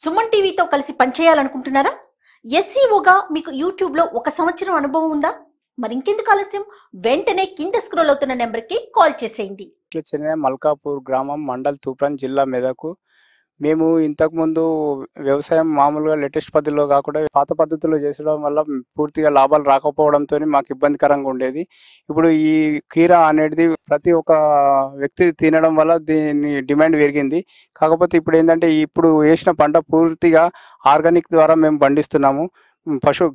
సుమన్ టీవీతో కలిసి పనిచేయాలనుకుంటున్నారా? ఎస్సీఓగా మీకు యూట్యూబ్లో 1 సంవత్సరం అనుభవం ఉందా? మరి ఇంకెందుకు ఆలస్యం? వెంటనే కింద స్క్రోల్ అవుతున్న నెంబర్కి కాల్ చేసేయండి. చెన్నై మల్కాపూర్ గ్రామం మండల్ తూప్రాన్ జిల్లా మెదకు. మేము ఇంతకుముందు వ్యవసాయం మామూలుగా లేటెస్ట్ పద్ధతిలో కాకుండా పాత పద్ధతిలో చేసడం వల్ల పూర్తిగా లాభాలు రాకపోవడంతో మాకు ఇబ్బందికరంగా ఉండేది. ఇప్పుడు ఈ కీరా అనేది ప్రతి ఒక్క వ్యక్తి తినడం వల్ల దీని డిమాండ్ పెరిగింది. కాకపోతే ఇప్పుడు ఏంటంటే ఇప్పుడు వేసిన పంట పూర్తిగా ఆర్గానిక్ ద్వారా మేము పండిస్తున్నాము.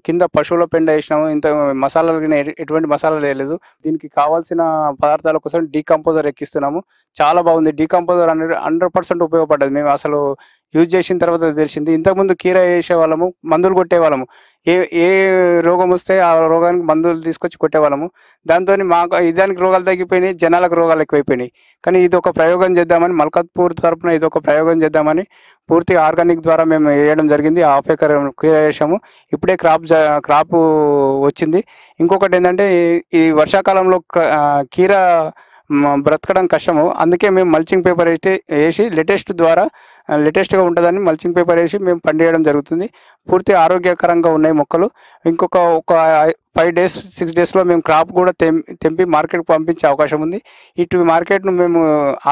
కింద పశువుల పెండ వేసినాము. ఇంత మసాలాలు ఎటువంటి మసాలాలు వేయలేదు. దీనికి కావాల్సిన పదార్థాల కోసం డీకంపోజర్ ఎక్కిస్తున్నాము. చాలా బాగుంది. డీకంపోజర్ అనేది 100% ఉపయోగపడ్డది. మేము అసలు యూజ్ చేసిన తర్వాత తెలిసింది. ఇంతకుముందు కీర వేసేవాళ్ళము, మందులు కొట్టేవాళ్ళము. ఏ రోగం వస్తే ఆ రోగానికి మందులు తీసుకొచ్చి కొట్టేవాళ్ళము. దాంతో మాకు ఇదానికి రోగాలు తగ్గిపోయినాయి, జనాలకు రోగాలు ఎక్కువైపోయినాయి. కానీ ఇది ఒక ప్రయోగం చేద్దామని మల్కాపూర్ తరపున ఇది ఒక ప్రయోగం చేద్దామని పూర్తి ఆర్గానిక్ ద్వారా మేము వేయడం జరిగింది. 1/2 ఎకర్ కీర వేసాము. ఇప్పుడే క్రాప్ వచ్చింది. ఇంకొకటి ఏంటంటే ఈ వర్షాకాలంలో కీర బ్రతకడం కష్టము. అందుకే మేము మల్చింగ్ పేపర్ వేసి లేటెస్ట్గా ఉంటుందని మల్చింగ్ పేపర్ వేసి మేము పండియడం జరుగుతుంది. పూర్తి ఆరోగ్యకరంగా ఉన్నాయి మొక్కలు. ఇంకొక 5 days 6 daysలో మేము క్రాప్ కూడా తెంపి మార్కెట్కి పంపించే అవకాశం ఉంది. ఇటు మార్కెట్ను మేము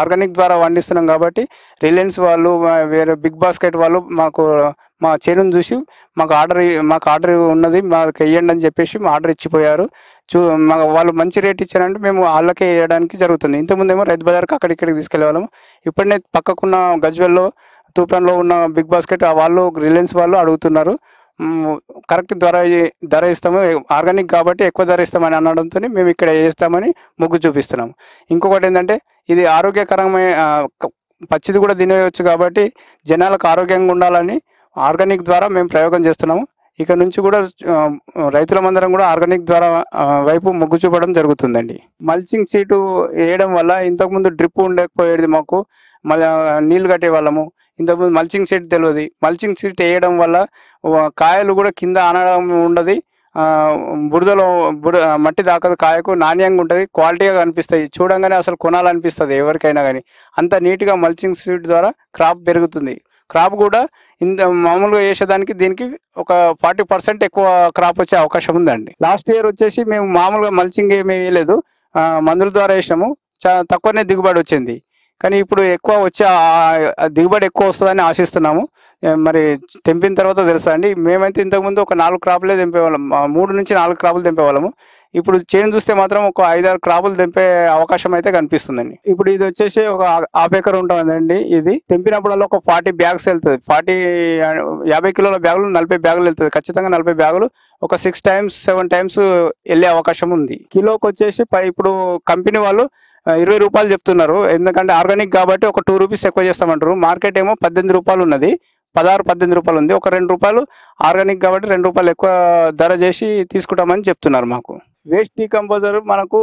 ఆర్గానిక్ ద్వారా పండిస్తున్నాం కాబట్టి రిలయన్స్ వాళ్ళు, వేరే బిగ్ బాస్కెట్ వాళ్ళు మా చేనును చూసి మాకు ఆర్డర్ ఉన్నది, మాకు వేయండి అని చెప్పేసి ఆర్డర్ ఇచ్చిపోయారు. వాళ్ళు మంచి రేట్ ఇచ్చారంటే మేము వాళ్ళకే వేయడానికి జరుగుతుంది. ఇంతకుముందేమో రైతు బజార్కి అక్కడిక్కడికి తీసుకెళ్లే వాళ్ళము. ఇప్పుడనే పక్కకున్న గజ్వెల్లో తూప్రాన్లో ఉన్న బిగ్ బాస్కెట్ వాళ్ళు రిలయన్స్ వాళ్ళు అడుగుతున్నారు. కరెక్ట్ ధర ఇస్తాము, ఆర్గానిక్ కాబట్టి ఎక్కువ ధర ఇస్తామని అనడంతో మేము ఇక్కడ వేస్తామని మొగ్గు చూపిస్తున్నాము. ఇంకొకటి ఏంటంటే ఇది ఆరోగ్యకరమైన పచ్చిది కూడా తినేయవచ్చు కాబట్టి జనాలకు ఆరోగ్యంగా ఉండాలని ఆర్గానిక్ ద్వారా మేము ప్రయోగం చేస్తున్నాము. ఇక నుంచి కూడా రైతులమందరం కూడా ఆర్గానిక్ ద్వారా వైపు మొగ్గు చూపడం జరుగుతుందండి. మల్చింగ్ సీటు వేయడం వల్ల ఇంతకుముందు డ్రిప్ ఉండకపోయేది, మాకు మళ్ళీ నీళ్లు కట్టేవాళ్ళము. ఇంతకుముందు మల్చింగ్ సీట్ తెలియదు. మల్చింగ్ సీట్ వేయడం వల్ల కాయలు కూడా కింద ఆనడం ఉండదు, మట్టి దాకదు, కాయకు నాణ్యంగా ఉంటుంది, క్వాలిటీగా కనిపిస్తాయి. చూడంగానే అసలు కొనాలనిపిస్తుంది ఎవరికైనా కానీ. అంత నీట్గా మల్చింగ్ సీట్ ద్వారా క్రాప్ పెరుగుతుంది. క్రాప్ కూడా మామూలుగా వేసేదానికి దీనికి ఒక 40% ఎక్కువ క్రాప్ వచ్చే అవకాశం ఉందండి. లాస్ట్ ఇయర్ వచ్చేసి మేము మామూలుగా మల్చింగ్ ఏమీ వేయలేదు, మందుల ద్వారా వేసినాము. చాలా తక్కువనే దిగుబడి వచ్చింది. కానీ ఇప్పుడు ఎక్కువ వచ్చే దిగుబడి ఎక్కువ వస్తుందని ఆశిస్తున్నాము. మరి తెంపిన తర్వాత తెలుస్తా అండి. మేమైతే ఇంతకుముందు ఒక 4 క్రాపులే తెంపేవాళ్ళం, 3 నుంచి 4 క్రాపులు తెంపేవాళ్ళము. ఇప్పుడు చేను చూస్తే మాత్రం ఒక 5-6 క్రాపులు తెంపే అవకాశం అయితే కనిపిస్తుందండి. ఇప్పుడు ఇది వచ్చేసి ఒక 1/2 ఎకర్ ఉంటుందండి. ఇది తెంపినప్పుడల్లా ఒక 40 బ్యాగ్స్ వెళ్తుంది. 50 కిలోల బ్యాగులు 40 బ్యాగులు వెళ్తుంది. ఖచ్చితంగా 40 బ్యాగులు ఒక 6 times 7 times వెళ్ళే అవకాశం ఉంది. కిలోకి వచ్చేసి ఇప్పుడు కంపెనీ వాళ్ళు 20 రూపాయలు చెప్తున్నారు. ఎందుకంటే ఆర్గానిక్ కాబట్టి ఒక 2 రూపీస్ ఎక్కువ చేస్తామంటారు. మార్కెట్ ఏమో 18 రూపాయలు ఉన్నది, 16-18 రూపాయలు ఉంది. ఒక 2 రూపాయలు ఆర్గానిక్ కాబట్టి 2 రూపాయలు ఎక్కువ ధర చేసి తీసుకుంటామని చెప్తున్నారు. మాకు వేస్ట్ డీకంపోజర్ మనకు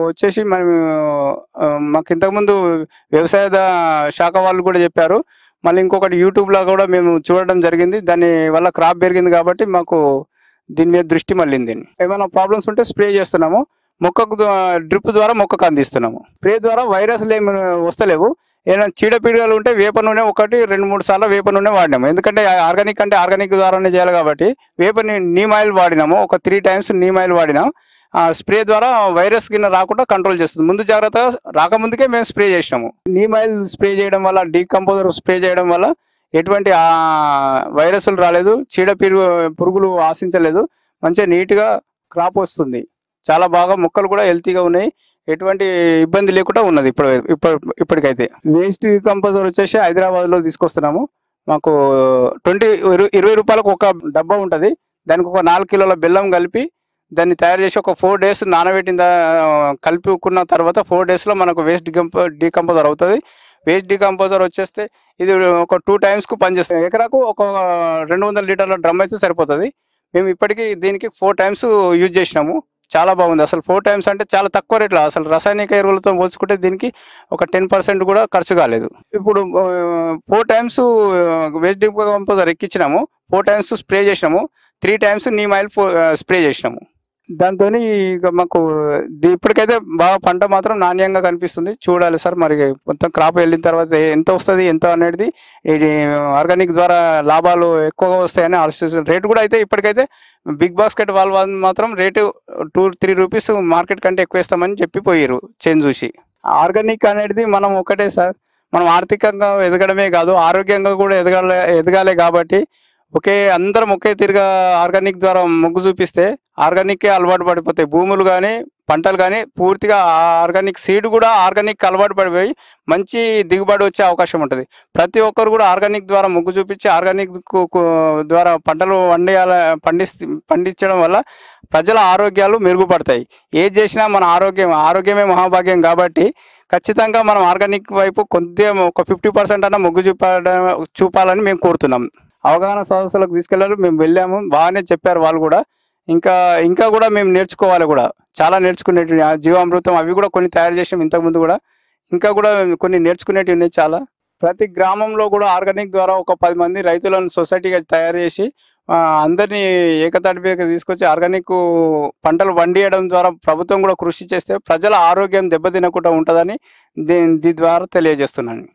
వచ్చేసి మాకు ఇంతకుముందు వ్యవసాయ శాఖ వాళ్ళు కూడా చెప్పారు. మళ్ళీ ఇంకొకటి యూట్యూబ్లో కూడా మేము చూడడం జరిగింది. దాని వల్ల క్రాప్ పెరిగింది కాబట్టి మాకు దీని మీద దృష్టి మళ్ళింది. ఏమైనా ప్రాబ్లమ్స్ ఉంటే స్ప్రే చేస్తున్నాము. మొక్కకు డ్రిప్ ద్వారా మొక్కకు అందిస్తున్నాము. స్ప్రే ద్వారా వైరస్లు ఏమి వస్తలేవు. ఏమైనా చీడపీడలు ఉంటే వేప నూనె 1-2-3 సార్లు వేప నూనె వాడినాము. ఎందుకంటే ఆర్గానిక్ అంటే ఆర్గానిక్ ద్వారానే చేయాలి కాబట్టి నీమ్ ఆయిల్ వాడినాము. ఒక 3 times నీమ్ ఆయిల్ వాడినాం. స్ప్రే ద్వారా వైరస్ కింద రాకుండా కంట్రోల్ చేస్తుంది. ముందు జాగ్రత్తగా రాకముందుకే మేము స్ప్రే చేసినాము. నీమ్ ఆయిల్ స్ప్రే చేయడం వల్ల, డీకంపోజర్ స్ప్రే చేయడం వల్ల ఎటువంటి వైరస్లు రాలేదు, పురుగులు ఆశించలేదు. మంచిగా నీట్గా క్రాప్ వస్తుంది. చాలా బాగా మొక్కలు కూడా హెల్తీగా ఉన్నాయి. ఎటువంటి ఇబ్బంది లేకుండా ఉన్నది ఇప్పటికైతే. వేస్ట్ కంపోజర్ వచ్చేసి హైదరాబాద్లో తీసుకొస్తున్నాము. మాకు 20 రూపాయలకు ఒక డబ్బా ఉంటుంది. దానికి ఒక 4 కిలోల బెల్లం కలిపి దాన్ని తయారు చేసి ఒక 4 days నానబెట్టిన కలుపుకున్న తర్వాత 4 daysలో మనకు వేస్ట్ డీకంపోజర్ అవుతుంది. వేస్ట్ డీకంపోజర్ వచ్చేస్తే ఇది ఒక 2 timesకు పనిచేస్తుంది. ఎకరాకు ఒక 200 లీటర్ల డ్రమ్ అయితే సరిపోతుంది. మేము ఇప్పటికీ దీనికి 4 times యూజ్ చేసినాము. చాలా బాగుంది. అసలు 4 times అంటే చాలా తక్కువ రేట్లో. అసలు రసాయనిక ఎరువులతో పోల్చుకుంటే దీనికి ఒక 10% కూడా ఖర్చు కాలేదు. ఇప్పుడు 4 times వేస్ట్ డీకంపోజర్ ఎక్కించినాము, 4 times స్ప్రే చేసినాము, 3 times నీమ్ ఆయిల్ స్ప్రే చేసినాము. దాంతోని ఇక మాకు ఇప్పటికైతే బాగా పంట మాత్రం నాణ్యంగా కనిపిస్తుంది. చూడాలి సార్ మరి మొత్తం క్రాప్ వెళ్ళిన తర్వాత ఎంత వస్తుంది ఎంత అనేది, ఇది ఆర్గానిక్ ద్వారా లాభాలు ఎక్కువగా వస్తాయని ఆలోచిస్తుంది. రేటు కూడా అయితే ఇప్పటికైతే బిగ్ బాస్కెట్ వాళ్ళు మాత్రం రేటు 2-3 రూపీస్ మార్కెట్ కంటే ఎక్కువ ఇస్తామని చెప్పిపోయారు చేంజ్ చూసి. ఆర్గానిక్ అనేది మనం ఒకటే సార్, మనం ఆర్థికంగా ఎదగడమే కాదు ఆరోగ్యంగా కూడా ఎదగాలి కాబట్టి అందరం ఒకే తిరిగా ఆర్గానిక్ ద్వారా మొగ్గు చూపిస్తే ఆర్గానిక్కే అలవాటు పడిపోతాయి. భూములు కానీ పంటలు కానీ పూర్తిగా ఆర్గానిక్ సీడ్ కూడా ఆర్గానిక్ అలవాటు పడిపోయి మంచి దిగుబడి వచ్చే అవకాశం ఉంటుంది. ప్రతి ఒక్కరు కూడా ఆర్గానిక్ ద్వారా మొగ్గు చూపించి ఆర్గానిక్ ద్వారా పంటలు పండించడం వల్ల ప్రజల ఆరోగ్యాలు మెరుగుపడతాయి. ఏది చేసినా మన ఆరోగ్యమే మహాభాగ్యం కాబట్టి ఖచ్చితంగా మనం ఆర్గానిక్ వైపు కొద్దిగా ఒక 50% అన్న మొగ్గు చూపాలని మేము కోరుతున్నాం. అవగాహన సదస్సులకు తీసుకెళ్ళారు, మేము వెళ్ళాము, బాగానే చెప్పారు వాళ్ళు కూడా. ఇంకా కూడా మేము నేర్చుకోవాలి, కూడా చాలా నేర్చుకునేటివి జీవామృతం అవి కూడా కొన్ని తయారు చేసాం ఇంతకుముందు కూడా. ఇంకా కూడా కొన్ని నేర్చుకునేటివి ఉన్నాయి చాలా. ప్రతి గ్రామంలో కూడా ఆర్గానిక్ ద్వారా ఒక 10 మంది రైతులను సొసైటీగా తయారు చేసి అందరినీ ఏకతాటిపైకి తీసుకొచ్చి ఆర్గానిక్ పంటలు పండియడం ద్వారా ప్రభుత్వం కూడా కృషి చేస్తే ప్రజల ఆరోగ్యం దెబ్బతినకుండా ఉంటుందని దీని ద్వారా తెలియజేస్తున్నాను.